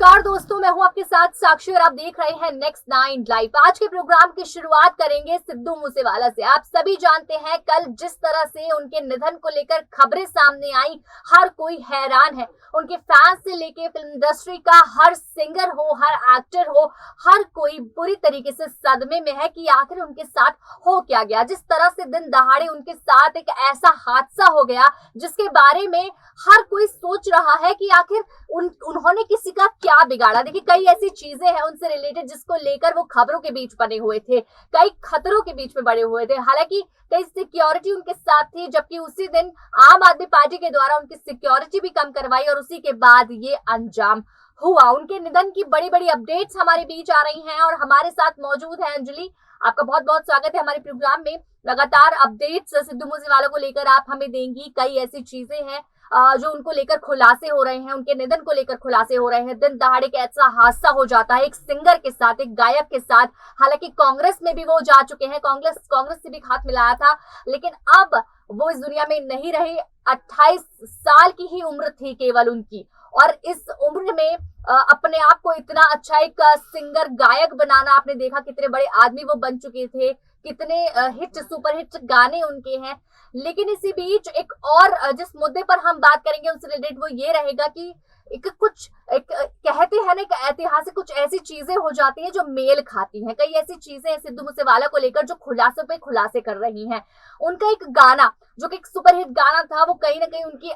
नमस्कार दोस्तों, मैं हूं आपके साथ साक्षी और आप देख रहे हैं नेक्स्ट 9 लाइव। आज के प्रोग्राम की शुरुआत करेंगे सिद्धू मूसेवाला से। आप सभी जानते हैं कल जिस तरह से उनके निधन को लेकर खबरें सामने आई, हर कोई हैरान है। उनके फैंस से लेके फिल्म इंडस्ट्री का हर सिंगर हो, हर एक्टर हो, हर कोई बुरी तरीके से सदमे में है कि आखिर उनके साथ हो क्या गया। जिस तरह से दिन दहाड़े उनके साथ एक ऐसा हादसा हो गया जिसके बारे में हर कोई सोच रहा है कि आखिर उन्होंने किसी का क्या बिगाड़ा। देखिए, कई ऐसी चीजें हैं उनसे रिलेटेड जिसको लेकर वो खबरों के बीच बने हुए थे, कई खतरों के बीच में बने हुए थे। हालांकि कई सिक्योरिटी उनके साथ थी, जबकि उसी दिन आम आदमी पार्टी के द्वारा उनकी सिक्योरिटी भी कम करवाई और उसी के बाद ये अंजाम हुआ। उनके निधन की बड़ी बड़ी अपडेट्स हमारे बीच आ रही हैं और हमारे साथ मौजूद है अंजलि। आपका बहुत बहुत स्वागत है हमारे प्रोग्राम में। लगातार अपडेट्स सिद्धू मूसेवाला को लेकर आप हमें देंगी। कई ऐसी चीजें हैं जो उनको लेकर खुलासे हो रहे हैं, उनके निधन को लेकर खुलासे हो रहे हैं। दिन दहाड़े का ऐसा हादसा हो जाता है एक सिंगर के साथ, एक गायक के साथ। हालांकि कांग्रेस में भी वो जा चुके हैं, कांग्रेस से भी हाथ मिलाया था, लेकिन अब वो इस दुनिया में नहीं रहे। 28 साल की ही उम्र थी केवल उनकी, और इस उम्र में अपने आप को इतना अच्छा एक सिंगर गायक बनाना, आपने देखा कितने बड़े आदमी वो बन चुके थे, कितने हिट सुपर हिट गाने उनके हैं। लेकिन इसी बीच एक और जिस मुद्दे पर हम बात करेंगे उनसे रिलेटेड वो ये रहेगा कि कहते हैं ना, एक ऐतिहासिक कुछ ऐसी चीजें हो जाती हैं जो मेल खाती हैं। कई ऐसी चीजें हैं सिद्धू मूसेवाला को लेकर जो खुलासे पे खुलासे कर रही हैं। उनका एक गाना जो कि एक सुपरहिट गाना था, वो कहीं ना कहीं उनकी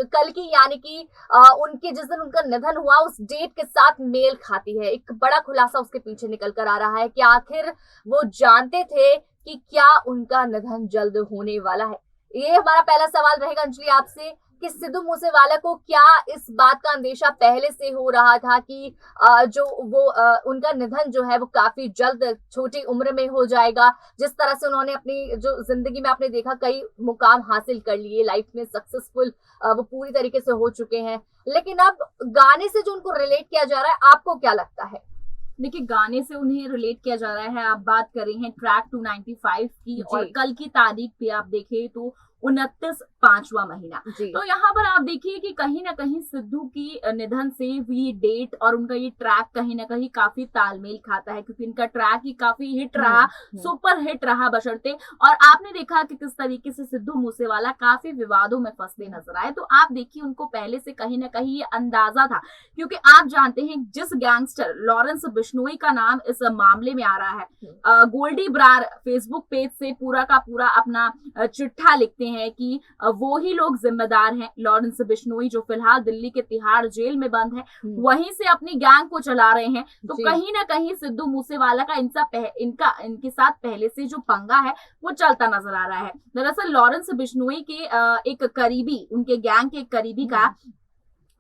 कल की यानी कि उनके जिस दिन उनका निधन हुआ उस डेट के साथ मेल खाती है। एक बड़ा खुलासा उसके पीछे निकल कर आ रहा है कि आखिर वो जानते थे कि क्या उनका निधन जल्द होने वाला है। ये हमारा पहला सवाल रहेगा अंजलि आपसे कि सिद्धू मूसेवाला को क्या इस बात का अंदेशा पहले से हो रहा था कि उनका निधन जो है वो काफी जल्द छोटी उम्र में हो जाएगा। जिस तरह से उन्होंने अपनी जो जिंदगी में आपने देखा कई मुकाम हासिल कर लिए, लाइफ में सक्सेसफुल वो पूरी तरीके से हो चुके हैं, लेकिन अब गाने से जो उनको रिलेट किया जा रहा है, आपको क्या लगता है? देखिए, गाने से उन्हें रिलेट किया जा रहा है। आप बात कर रहे हैं ट्रैक 295 की, और कल की तारीख पे आप देखें तो 29 5वां महीना। तो यहाँ पर आप देखिए कि कहीं ना कहीं सिद्धू की निधन से ये डेट और उनका ये ट्रैक कहीं ना कहीं काफी तालमेल खाता है, क्योंकि इनका ट्रैक ही काफी हिट रहा, सुपर हिट रहा बशर्ते। और आपने देखा कि किस तरीके से सिद्धू मूसेवाला काफी विवादों में फंसते नजर आए। तो आप देखिए, उनको पहले से कहीं ना कहीं ये अंदाजा था, क्योंकि आप जानते हैं जिस गैंगस्टर लॉरेंस बिश्नोई का नाम इस मामले में आ रहा है, गोल्डी ब्रार फेसबुक पेज से पूरा का पूरा अपना चिट्ठा लिखते हैं कि वो ही लोग जिम्मेदार हैं। लॉरेंस बिश्नोई जो फिलहाल दिल्ली के तिहाड़ जेल में बंद है, वहीं से अपनी गैंग को चला रहे हैं। तो कहीं ना कहीं सिद्धू मूसेवाला का इनके साथ पहले से जो पंगा है वो चलता नजर आ रहा है। दरअसल लॉरेंस बिश्नोई के एक करीबी, उनके गैंग के करीबी का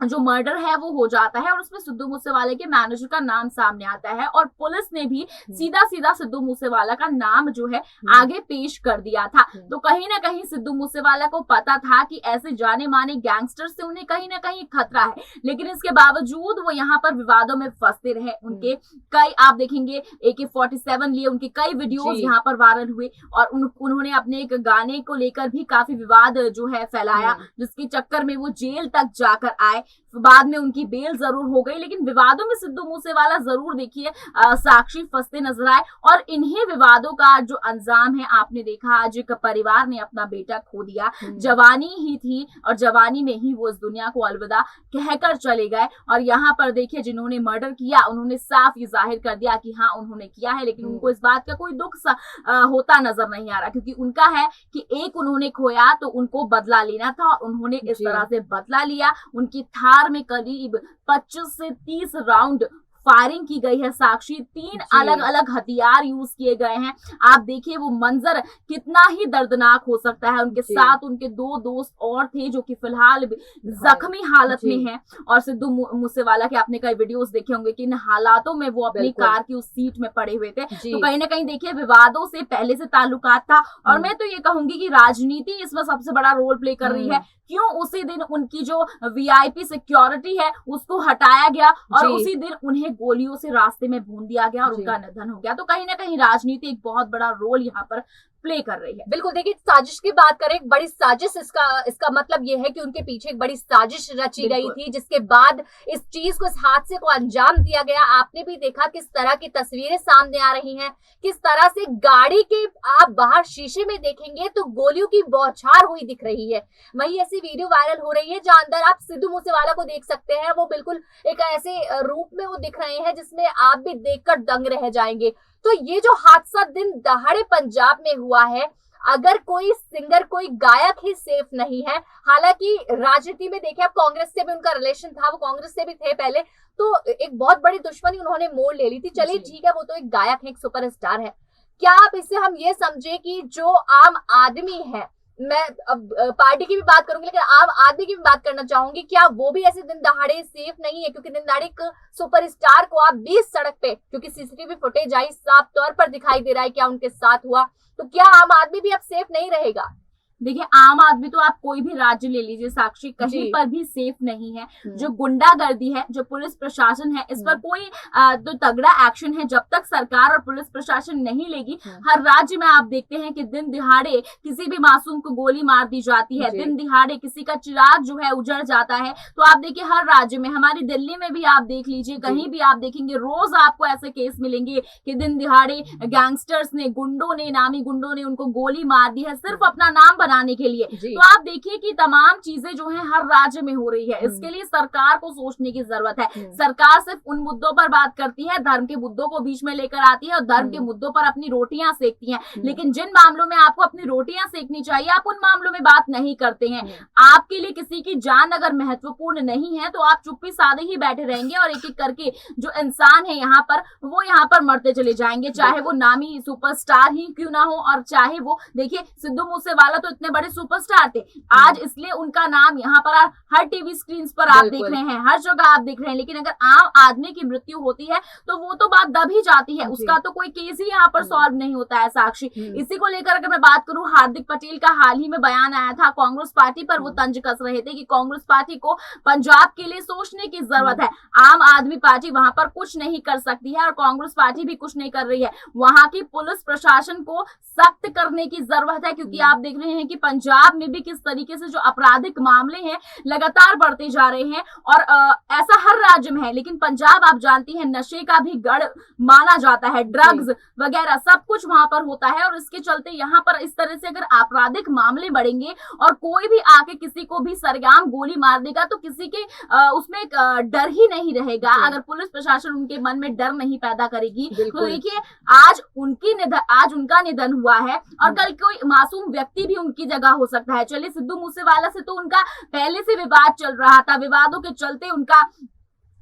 जो मर्डर है वो हो जाता है, और उसमें सिद्धू मूसेवाले के मैनेजर का नाम सामने आता है, और पुलिस ने भी सीधा सीधा सिद्धू मूसेवाला का नाम जो है आगे पेश कर दिया था। तो कहीं ना कहीं सिद्धू मूसेवाला को पता था कि ऐसे जाने माने गैंगस्टर से उन्हें कहीं ना कहीं खतरा है, लेकिन इसके बावजूद वो यहाँ पर विवादों में फंसते रहे। उनके कई आप देखेंगे AK-47 लिए उनके कई वीडियोस यहाँ पर वायरल हुए, और उन्होंने अपने एक गाने को लेकर भी काफी विवाद जो है फैलाया, जिसके चक्कर में वो जेल तक जाकर आए। बाद में उनकी बेल जरूर हो गई, लेकिन विवादों में सिद्धू मूसेवाला जरूर देखिए साक्षी फंसते नजर आए। और इन्हीं विवादों का जो अंजाम है, आपने देखा आज एक परिवार ने अपना बेटा खो दिया। जवानी ही थी और जवानी में ही वो इस दुनिया को अलविदा कहकर चले गए। और यहाँ पर देखिए, जिन्होंने मर्डर किया उन्होंने साफ ये जाहिर कर दिया कि हाँ उन्होंने किया है, लेकिन उनको इस बात का कोई दुख होता नजर नहीं आ रहा, क्योंकि उनका है कि एक उन्होंने खोया तो उनको बदला लेना था, और उन्होंने इस तरह से बदला लिया। उनकी थार में करीब 25 से 30 राउंड फायरिंग की गई है साक्षी, 3 अलग अलग हथियार यूज किए गए हैं। आप देखिए वो मंजर कितना ही दर्दनाक हो सकता है। उनके साथ उनके 2 दोस्त और थे जो कि फिलहाल जख्मी हालत में हैं, और सिद्धू मूसेवाला के आपने कई वीडियोस देखे होंगे कि इन हालातों में वो अपनी कार की उस सीट में पड़े हुए थे। तो कहीं ना कहीं देखिए विवादों से पहले से ताल्लुकात था, और मैं तो ये कहूंगी कि राजनीति इसमें सबसे बड़ा रोल प्ले कर रही है। क्यों उसी दिन उनकी जो VIP सिक्योरिटी है उसको हटाया गया, और उसी दिन उन्हें गोलियों से रास्ते में भून दिया गया और उनका निधन हो गया। तो कहीं ना कहीं राजनीति एक बहुत बड़ा रोल यहाँ पर प्ले कर रही है। बिल्कुल, देखिए साजिश की बात करें, एक बड़ी साजिश, इसका मतलब ये है कि उनके पीछे एक बड़ी साजिश रची गई थी, जिसके बाद इस चीज को, इस हादसे को अंजाम दिया गया। आपने भी देखा किस तरह की तस्वीरें सामने आ रही हैं, किस तरह से गाड़ी के आप बाहर शीशे में देखेंगे तो गोलियों की बौछार हुई दिख रही है। वही ऐसी वीडियो वायरल हो रही है जहां अंदर आप सिद्धू मूसेवाला को देख सकते हैं। वो बिल्कुल एक ऐसे रूप में वो दिख रहे हैं जिसमें आप भी देखकर दंग रह जाएंगे। तो ये जो हादसा दिन दहाड़े पंजाब में हुआ है, अगर कोई सिंगर, कोई गायक ही सेफ नहीं है, हालांकि राजनीति में देखिए, अब कांग्रेस से भी उनका रिलेशन था, वो कांग्रेस से भी थे पहले, तो एक बहुत बड़ी दुश्मनी उन्होंने मोड़ ले ली थी। चलिए ठीक है, वो तो एक गायक है, एक सुपरस्टार है। क्या आप इससे हम ये समझे कि जो आम आदमी है, मैं अब पार्टी की भी बात करूंगी लेकिन आम आदमी की भी बात करना चाहूंगी, क्या वो भी ऐसे दिन दहाड़े सेफ नहीं है? क्योंकि दिन दहाड़े एक सुपरस्टार को आप 20 सड़क पे, क्योंकि सीसीटीवी फुटेज आई, साफ तौर पर दिखाई दे रहा है क्या उनके साथ हुआ, तो क्या आम आदमी भी अब सेफ नहीं रहेगा? देखिए, आम आदमी तो आप कोई भी राज्य ले लीजिए साक्षी, कहीं पर भी सेफ नहीं है। जो गुंडागर्दी है, जो पुलिस प्रशासन है, इस पर कोई तो तगड़ा एक्शन है जब तक सरकार और पुलिस प्रशासन नहीं लेगी। हर राज्य में आप देखते हैं कि दिन दिहाड़े किसी भी मासूम को गोली मार दी जाती है, दिन दिहाड़े किसी का चिराग जो है उजड़ जाता है। तो आप देखिए हर राज्य में, हमारी दिल्ली में भी आप देख लीजिए, कहीं भी आप देखेंगे रोज आपको ऐसे केस मिलेंगे कि दिन दिहाड़े गैंगस्टर्स ने, गुंडों ने, नामी गुंडों ने उनको गोली मार दी है सिर्फ अपना नाम बनाने के लिए। तो आप देखिए कि तमाम चीजें जो हैं हर राज्य में हो रही है। इसके लिए सरकार को सोचने की जरूरत है। सरकार सिर्फ उन मुद्दों पर बात करती है, धर्म के मुद्दों को बीच में लेकर आती है और धर्म के मुद्दों पर अपनी रोटियां सेकती है, लेकिन जिन मामलों में आपको अपनी रोटियां सेकनी चाहिए, आप उन मामलों में बात नहीं करते हैं। आपके लिए किसी की जान अगर महत्वपूर्ण नहीं है तो आप चुप्पी साधे ही बैठे रहेंगे और एक एक करके जो इंसान है यहाँ पर, वो यहाँ पर मरते चले जाएंगे, चाहे वो नामी सुपरस्टार ही क्यों ना हो। और चाहे वो, देखिए सिद्धू मूसेवाला तो इतने बड़े सुपरस्टार थे, आज इसलिए उनका नाम यहाँ पर हर टीवी स्क्रीन पर आप देख रहे हैं, हर जगह आप देख रहे हैं। लेकिन अगर आम आदमी की मृत्यु होती है तो वो तो बात दब ही जाती है, उसका तो कोई केस ही यहाँ पर सॉल्व नहीं होता है साक्षी। इसी को लेकर अगर मैं बात करूं, हार्दिक पटेल का हाल ही में बयान आया था कांग्रेस पार्टी पर, वो तंज कस रहे थे कि कांग्रेस पार्टी को पंजाब के लिए सोचने की जरूरत है। आम आदमी पार्टी वहां पर कुछ नहीं कर सकती है और कांग्रेस पार्टी भी कुछ नहीं कर रही है। वहां की पुलिस प्रशासन को सख्त करने की जरूरत है, क्योंकि आप देख रहे हैं कि पंजाब में भी किस तरीके से जो आपराधिक मामले हैं लगातार बढ़ते जा रहे हैं। और ऐसा हर राज्य में है, लेकिन पंजाब आप जानती हैं नशे का भी गढ़ माना जाता है, ड्रग्स वगैरह सब कुछ वहां पर होता है। और इसके चलते यहाँ पर इस तरह से अगर आपराधिक मामले बढ़ेंगे और कोई भी आके किसी को भी सरगाम गोली मार देगा तो किसी के उसमें एक डर ही नहीं रहेगा। अगर पुलिस प्रशासन उनके मन में डर नहीं पैदा करेगी तो देखिए आज उनका निधन हुआ है और कल कोई मासूम व्यक्ति भी उनकी जगह हो सकता है। चलिए सिद्धू मूसेवाला से तो उनका पहले से विवाद चल रहा था, विवादों के चलते उनका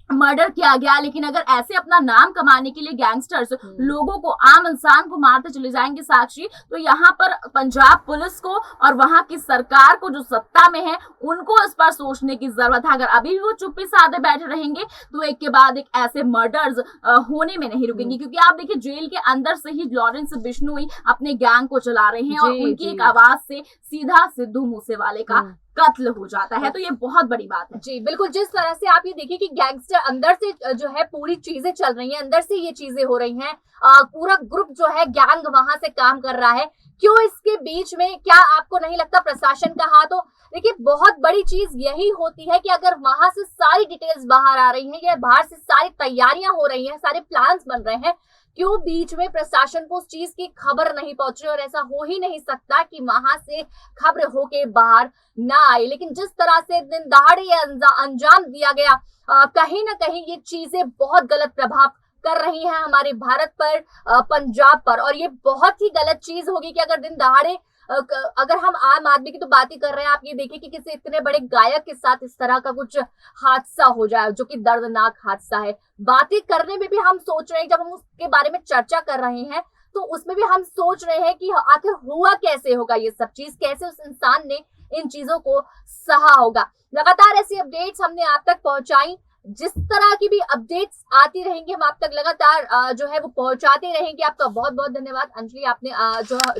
मर्डर किया गया, लेकिन अगर ऐसे अपना नाम कमाने के लिए गैंगस्टर्स लोगों को, आम इंसान को मारते चले जाएंगे साक्षी, तो यहाँ पर पंजाब पुलिस को और वहां की सरकार को जो सत्ता में है उनको इस पर सोचने की जरूरत है। अगर अभी भी वो चुप्पी साधे बैठे रहेंगे तो एक के बाद एक ऐसे मर्डर्स होने में नहीं रुकेंगे। क्योंकि आप देखिए जेल के अंदर से ही लॉरेंस बिश्नोई अपने गैंग को चला रहे हैं और उनकी एक आवाज से सीधा सिद्धू मूसेवाले का कत्ल हो जाता है। तो ये बहुत बड़ी बात है। जी बिल्कुल, जिस तरह से आप ये देखिए कि गैंगस्टर अंदर से जो है पूरी चीजें चल रही हैं, अंदर से ये चीजें हो रही हैं, पूरा ग्रुप जो है गैंग वहां से काम कर रहा है। क्यों इसके बीच में, क्या आपको नहीं लगता प्रशासन का हाथ हो? देखिए बहुत बड़ी चीज यही होती है कि अगर वहां से सारी डिटेल्स बाहर आ रही हैं या बाहर से सारी तैयारियां हो रही हैं, सारे प्लान्स बन रहे हैं, क्यों बीच में प्रशासन को उस चीज की खबर नहीं पहुंच रही? और ऐसा हो ही नहीं सकता कि वहां से खबर होके बाहर ना आए। लेकिन जिस तरह से दिन दहाड़े अंजाम दिया गया, कहीं ना कहीं ये चीजें बहुत गलत प्रभाव कर रही हैं हमारे भारत पर, पंजाब पर। और ये बहुत ही गलत चीज होगी कि अगर दिन दहाड़े, अगर हम आम आदमी की तो बात ही कर रहे हैं, आप ये देखिए कि किसी इतने बड़े गायक के साथ इस तरह का कुछ हादसा हो जाए जो कि दर्दनाक हादसा है। बातें करने में भी हम सोच रहे हैं, जब हम उसके बारे में चर्चा कर रहे हैं तो उसमें भी हम सोच रहे हैं कि आखिर हुआ कैसे होगा ये सब चीज, कैसे उस इंसान ने इन चीजों को सहा होगा। लगातार ऐसी अपडेट्स हमने आप तक पहुंचाई, जिस तरह की भी अपडेट्स आती रहेंगी हम आप तक लगातार जो है वो पहुंचाते रहेंगे। आपका बहुत बहुत धन्यवाद अंजलि, आपने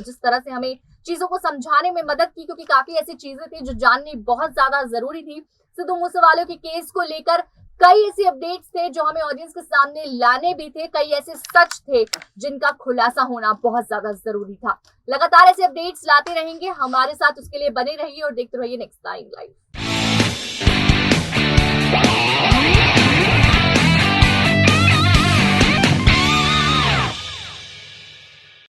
जिस तरह से हमें चीजों को समझाने में मदद की, क्योंकि काफी ऐसी चीजें थी जो जाननी बहुत ज्यादा जरूरी थी। सिद्धू मूसेवाले के केस को लेकर कई ऐसे अपडेट्स थे जो हमें ऑडियंस के सामने लाने भी थे, कई ऐसे सच थे जिनका खुलासा होना बहुत ज्यादा जरूरी था। लगातार ऐसे अपडेट्स लाते रहेंगे, हमारे साथ उसके लिए बने रहिए और देखते रहिए नेक्स्ट 9 लाइव।